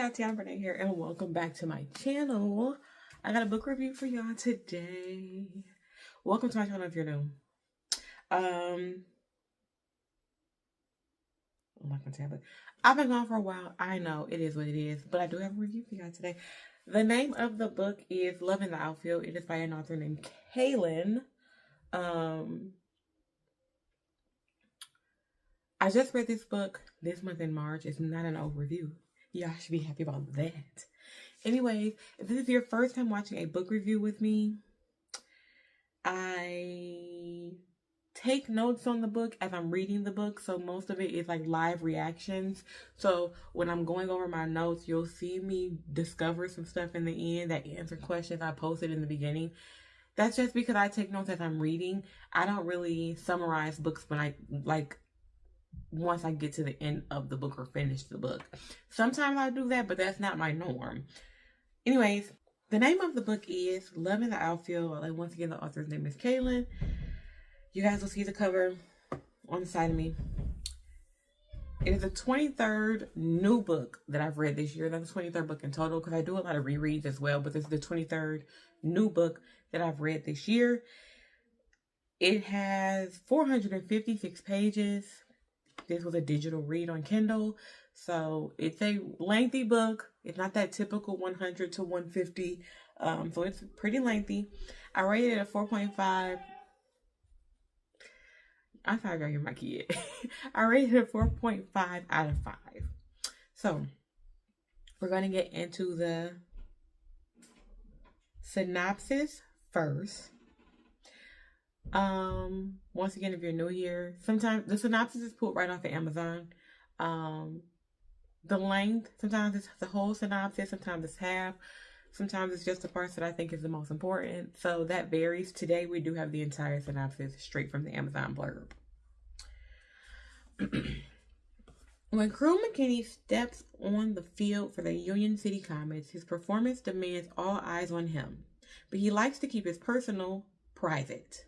y'all, TeannaBReading here, and welcome back to my channel. I got a book review for y'all today. Welcome to my channel if you're new. I'm not gonna tell, but I've been gone for a while. I know it is what it is, but I do have a review for y'all today. The name of the book is Love in the Outfield. It is by an author named Kaylyn. I just read this book this month in March. It's not an overview. Y'all should be happy about that. Anyways, if this is your first time watching a book review with me, I take notes on the book as I'm reading the book. So most of it is like live reactions. So when I'm going over my notes, you'll see me discover some stuff in the end that answer questions I posted in the beginning. That's just because I take notes as I'm reading. I don't really summarize books when once I get to the end of the book or finish the book. Sometimes I do that, but that's not my norm. Anyways, the name of the book is Love in the Outfield. Like, once again, the author's name is Kaylyn. You guys will see the cover on the side of me. It is the 23rd new book that I've read this year. That's the 23rd book in total because I do a lot of rereads as well, but this is the 23rd new book that I've read this year. It has 456 pages. This was a digital read on Kindle, so it's a lengthy book. It's not that typical 100 to 150, so it's pretty lengthy. I rated it a 4.5. I'm sorry, girl, you're my kid. I rated it a 4.5 out of 5. So we're going to get into the synopsis first. Once again, if you're new here, sometimes the synopsis is pulled right off of Amazon. The length, sometimes it's the whole synopsis, sometimes it's half, sometimes it's just the parts that I think is the most important. So that varies. Today we do have the entire synopsis straight from the Amazon blurb. When Crew McKinney steps on the field for the Union City Comets, his performance demands all eyes on him, but he likes to keep his personal private.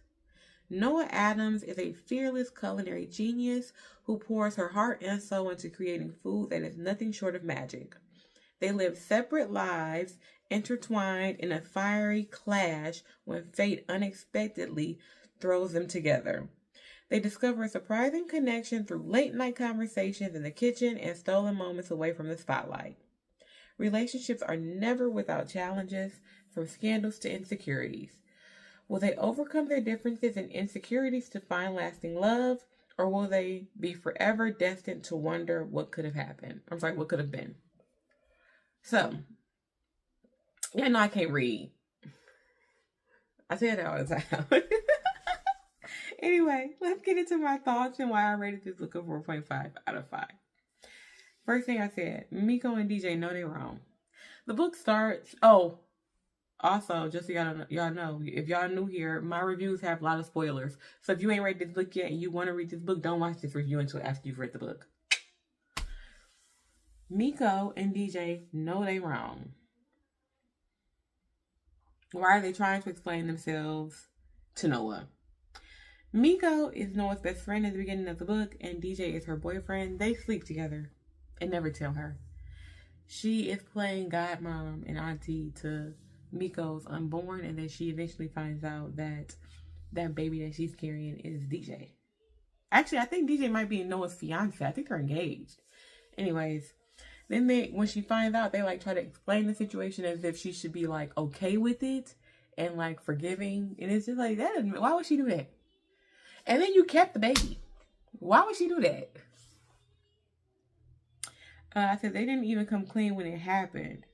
Noah Adams is a fearless culinary genius who pours her heart and soul into creating food that is nothing short of magic. They live separate lives, intertwined in a fiery clash when fate unexpectedly throws them together. They discover a surprising connection through late-night conversations in the kitchen and stolen moments away from the spotlight. Relationships are never without challenges, from scandals to insecurities. Will they overcome their differences and insecurities to find lasting love, or will they be forever destined to wonder what could have happened? What could have been? So, yeah, no, I can't read. I say that all the time. Anyway, let's get into my thoughts and why I rated this book a 4.5 out of 5. First thing I said, Miko and DJ know they're wrong. The book starts... Also, just so y'all know, if y'all new here, my reviews have a lot of spoilers. So if you ain't read this book yet and you want to read this book, don't watch this review until after you've read the book. Miko and DJ know they wrong. Why are they trying to explain themselves to Noah? Miko is Noah's best friend at the beginning of the book, and DJ is her boyfriend. They sleep together and never tell her. She is playing godmom and auntie to Miko's unborn, and then she eventually finds out that that baby that she's carrying is DJ. Actually, I think DJ might be Noah's fiance. I think they're engaged. Anyways, then when she finds out, they try to explain the situation as if she should be okay with it and forgiving, and it's just that. Why would she do that? And then you kept the baby. Why would she do that? I said they didn't even come clean when it happened.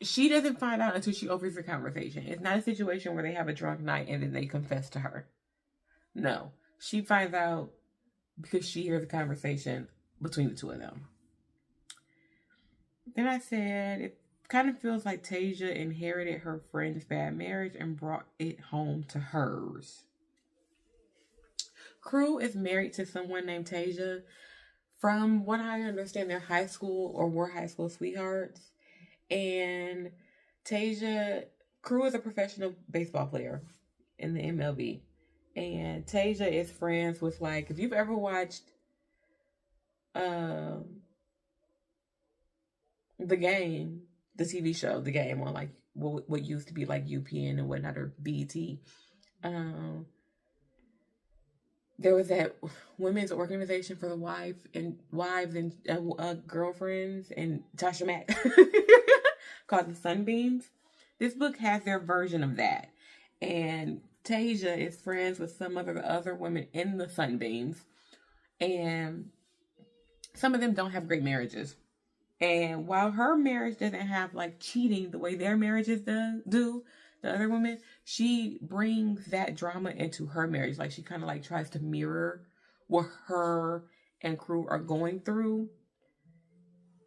She doesn't find out until she opens the conversation. It's not a situation where they have a drunk night and then they confess to her. No. She finds out because she hears the conversation between the two of them. Then I said, it kind of feels like Tasia inherited her friend's bad marriage and brought it home to hers. Crew is married to someone named Tasia. From what I understand, they're high school or were high school sweethearts. And Crew is a professional baseball player in the MLB. And Tasia is friends with if you've ever watched The Game, the TV show, The Game on like what used to be like UPN and whatnot, or BET. There was that women's organization for the wives and girlfriends and Tasha Mack called the Sunbeams. This book has their version of that, and Tasia is friends with some of the other women in the Sunbeams, and some of them don't have great marriages. And while her marriage doesn't have like cheating the way their marriages do, the other women, she brings that drama into her marriage. Like, she kind of like tries to mirror what her and crew are going through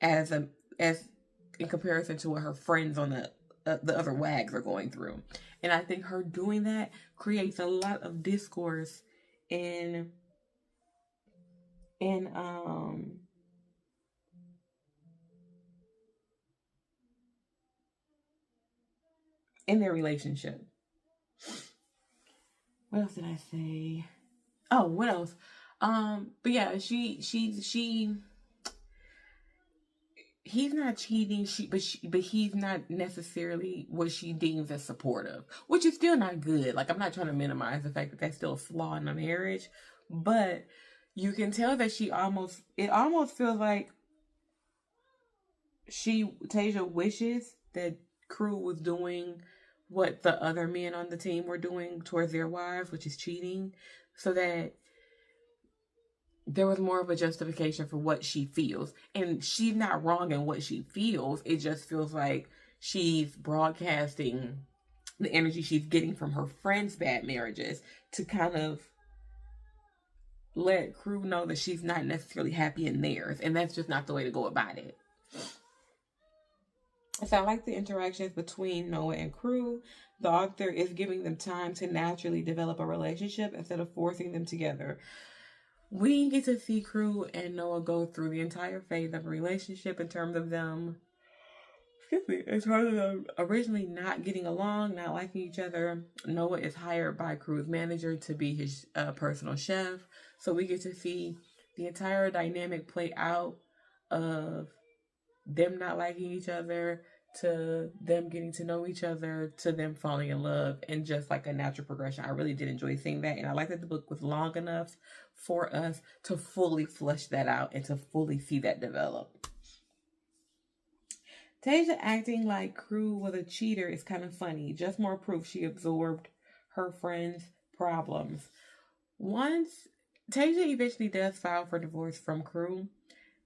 as in comparison to what her friends on the other wags are going through. And I think her doing that creates a lot of discourse in their relationship. What else did I say? Oh, what else? But yeah, he's not cheating, but he's not necessarily what she deems as supportive, which is still not good. Like, I'm not trying to minimize the fact that that's still a flaw in a marriage, but you can tell that it almost feels like Tasia wishes that crew was doing what the other men on the team were doing towards their wives, which is cheating, so that there was more of a justification for what she feels. And she's not wrong in what she feels. It just feels like she's broadcasting the energy she's getting from her friends' bad marriages to kind of let crew know that she's not necessarily happy in theirs. And that's just not the way to go about it. So I like the interactions between Noah and crew. The author is giving them time to naturally develop a relationship instead of forcing them together. We get to see crew and Noah go through the entire phase of a relationship in terms of them originally not getting along, not liking each other. Noah is hired by crew's manager to be his personal chef. So we get to see the entire dynamic play out of them not liking each other, to them getting to know each other, to them falling in love, and just like a natural progression. I really did enjoy seeing that, and I like that the book was long enough for us to fully flesh that out and to fully see that develop. Tasia acting like crew was a cheater is kind of funny. Just more proof she absorbed her friend's problems. Once Tasia eventually does file for divorce from crew.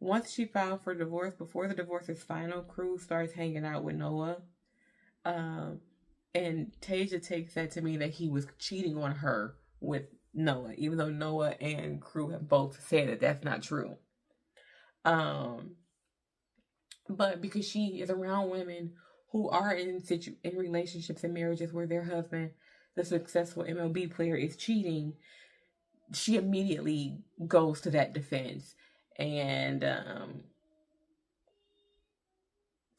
Once she filed for divorce, before the divorce is final, crew starts hanging out with Noah. And Tasia takes that to mean that he was cheating on her with Noah, even though Noah and crew have both said that that's not true. But because she is around women who are in relationships and marriages where their husband, the successful MLB player, is cheating, she immediately goes to that defense. And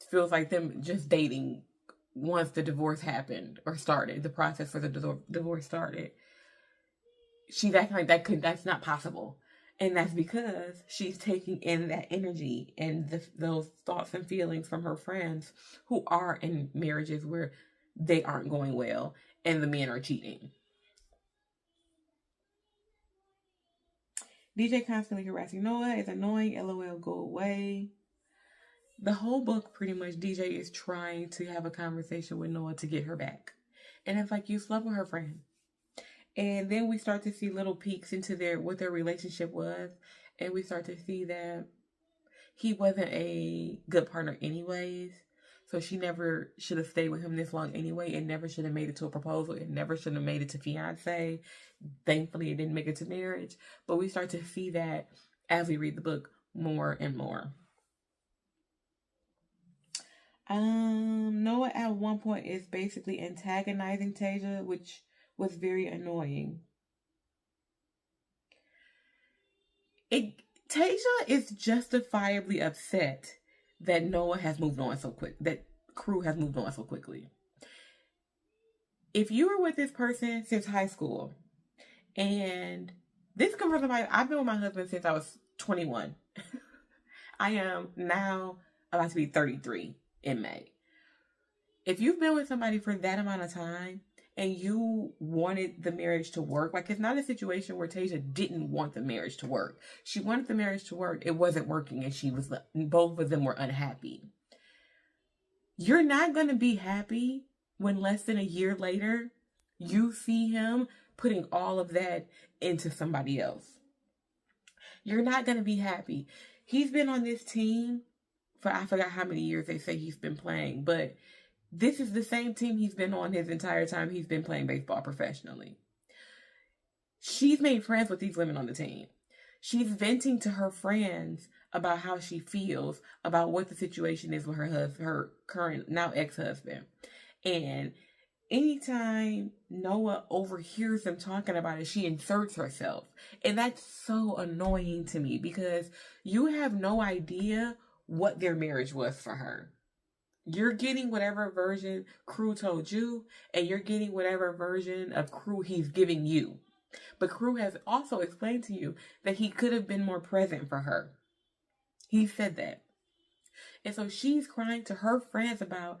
feels like them just dating once the divorce happened or started, the process for the divorce started. She's acting like that's not possible. And that's because she's taking in that energy and those thoughts and feelings from her friends who are in marriages where they aren't going well and the men are cheating. DJ constantly harassing Noah is annoying. LOL, go away. The whole book, pretty much, DJ is trying to have a conversation with Noah to get her back. And it's like, you slept with her friend. And then we start to see little peeks into what their relationship was. And we start to see that he wasn't a good partner anyways. So she never should have stayed with him this long anyway. It never should have made it to a proposal. It never should have made it to fiance. Thankfully, it didn't make it to marriage. But we start to see that as we read the book more and more. Noah at one point is basically antagonizing Tasia, which was very annoying. Tasia is justifiably upset that Noah has moved on so quick, that crew has moved on so quickly. If you were with this person since high school, and this comes from I've been with my husband since I was 21. I am now about to be 33 in May. If you've been with somebody for that amount of time and you wanted the marriage to work, like, it's not a situation where Tasia didn't want the marriage to work. She wanted the marriage to work. It wasn't working, and both of them were unhappy. You're not going to be happy when less than a year later, you see him putting all of that into somebody else. You're not going to be happy. He's been on this team for, I forgot how many years they say he's been playing, but this is the same team he's been on his entire time he's been playing baseball professionally. She's made friends with these women on the team. She's venting to her friends about how she feels about what the situation is with her current, now ex-husband. And anytime Noah overhears them talking about it, she inserts herself. And that's so annoying to me because you have no idea what their marriage was for her. You're getting whatever version Crew told you, and you're getting whatever version of Crew he's giving you. But Crew has also explained to you that he could have been more present for her. He said that. And so she's crying to her friends about,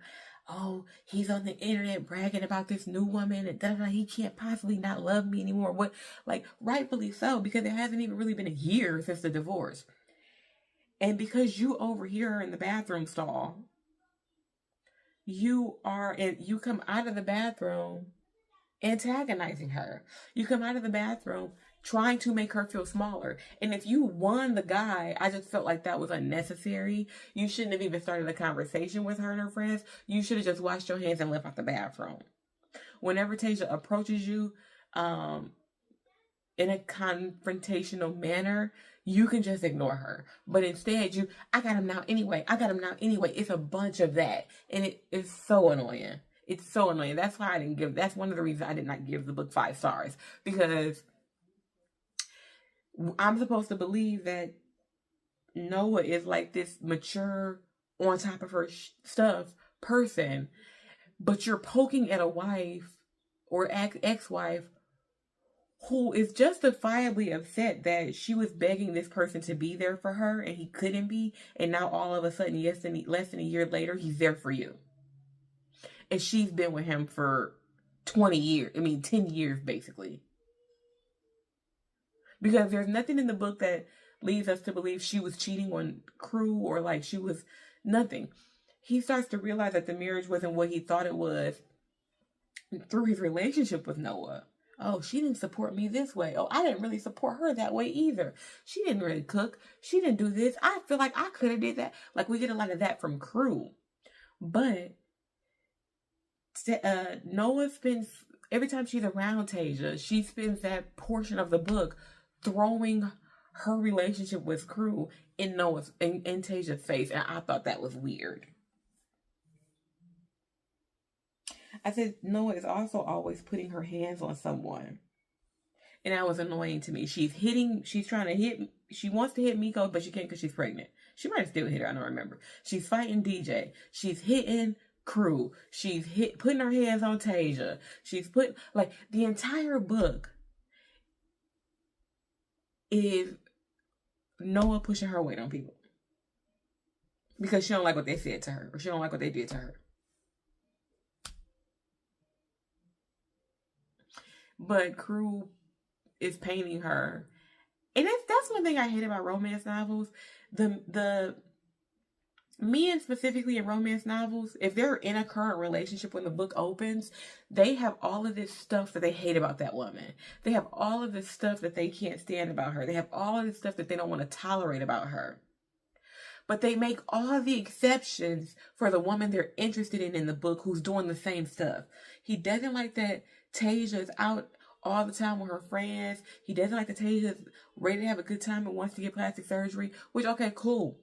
oh, he's on the internet bragging about this new woman and he can't possibly not love me anymore. What, like, rightfully so, because it hasn't even really been a year since the divorce. And because you overhear her in the bathroom stall, you come out of the bathroom antagonizing her. You come out of the bathroom trying to make her feel smaller. And if you won the guy, I just felt like that was unnecessary. You shouldn't have even started a conversation with her and her friends. You should have just washed your hands and left out the bathroom. Whenever Tasia approaches you in a confrontational manner, you can just ignore her. But instead, I got him now anyway. It's a bunch of that. And it is so annoying. It's so annoying. That's why that's one of the reasons I did not give the book 5 stars. Because I'm supposed to believe that Noah is like this mature, on top of her stuff person. But you're poking at a wife or ex-wife who is justifiably upset that she was begging this person to be there for her and he couldn't be. And now all of a sudden, less than a year later, he's there for you. And she's been with him for 10 years, basically. Because there's nothing in the book that leads us to believe she was cheating on Crew or like she was nothing. He starts to realize that the marriage wasn't what he thought it was through his relationship with Noah. Oh, she didn't support me this way. Oh, I didn't really support her that way either. She didn't really cook. She didn't do this. I feel like I could have did that. Like, we get a lot of that from Crew. But Noah spends, every time she's around Tasia, she spends that portion of the book throwing her relationship with Crew in Tasia's face. And I thought that was weird. I said, Noah is also always putting her hands on someone. And that was annoying to me. She wants to hit Miko, but she can't because she's pregnant. She might have still hit her, I don't remember. She's fighting DJ. She's hitting Crew. She's putting her hands on Tasia. She's the entire book is Noah pushing her weight on people. Because she don't like what they said to her, or she don't like what they did to her. But Crew is painting her. And that's one thing I hate about romance novels. The men specifically in romance novels, if they're in a current relationship when the book opens, they have all of this stuff that they hate about that woman. They have all of this stuff that they can't stand about her. They have all of this stuff that they don't want to tolerate about her. But they make all the exceptions for the woman they're interested in the book who's doing the same stuff. He doesn't like that Tasia is out all the time with her friends. He doesn't like that Tasia is ready to have a good time and wants to get plastic surgery, which, okay, cool.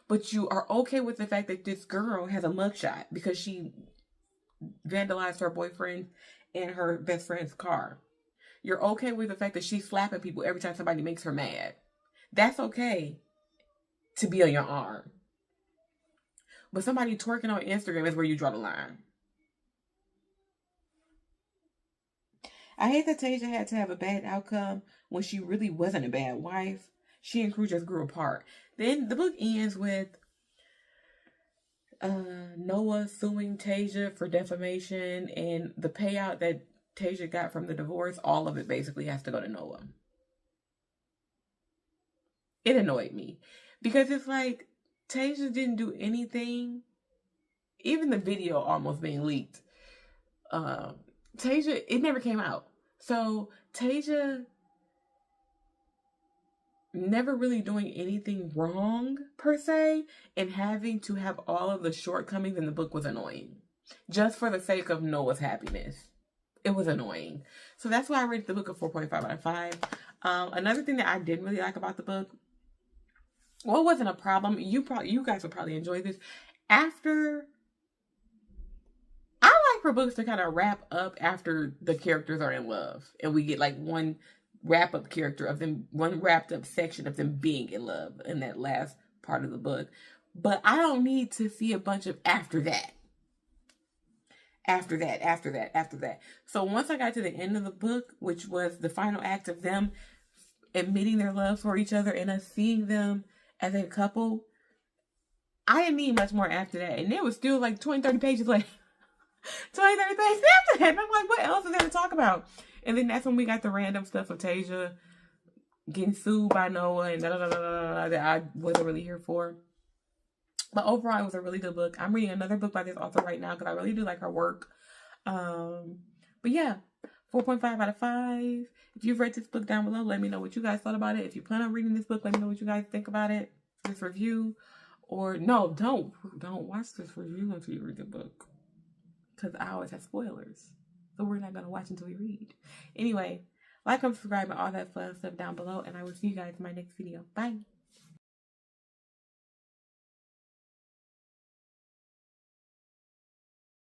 But you are okay with the fact that this girl has a mugshot because she vandalized her boyfriend and her best friend's car. You're okay with the fact that she's slapping people every time somebody makes her mad. That's okay to be on your arm. But somebody twerking on Instagram is where you draw the line. I hate that Tasia had to have a bad outcome when she really wasn't a bad wife. She and Crew just grew apart. Then the book ends with Noah suing Tasia for defamation, and the payout that Tasia got from the divorce, all of it basically has to go to Noah. It annoyed me because it's like Tasia didn't do anything. Even the video almost being leaked. Tasia, it never came out. So Tasia never really doing anything wrong per se, and having to have all of the shortcomings in the book was annoying. Just for the sake of Noah's happiness. It was annoying. So that's why I rated the book a 4.5 out of 5. Another thing that I didn't really like about the book, well, it wasn't a problem. You guys would probably enjoy this. After, I like for books to kind of wrap up after the characters are in love, and we get like one wrap up character of them, one wrapped up section of them being in love in that last part of the book. But I don't need to see a bunch of after that. So once I got to the end of the book, which was the final act of them admitting their love for each other and us seeing them as a couple, I didn't need much more after that. And there was still like 20, 30 pages left. 20, 30 pages after that. And I'm like, what else is there to talk about? And then that's when we got the random stuff of Tasia getting sued by Noah and that I wasn't really here for. But overall, it was a really good book. I'm reading another book by this author right now because I really do like her work. But yeah, 4.5 out of 5. If you've read this book, down below, let me know what you guys thought about it. If you plan on reading this book, let me know what you guys think about it. This review. Or no, don't watch this review until you read the book. Because I always have spoilers. So we're not going to watch until we read. Anyway, like, subscribe, and all that fun stuff down below. And I will see you guys in my next video. Bye.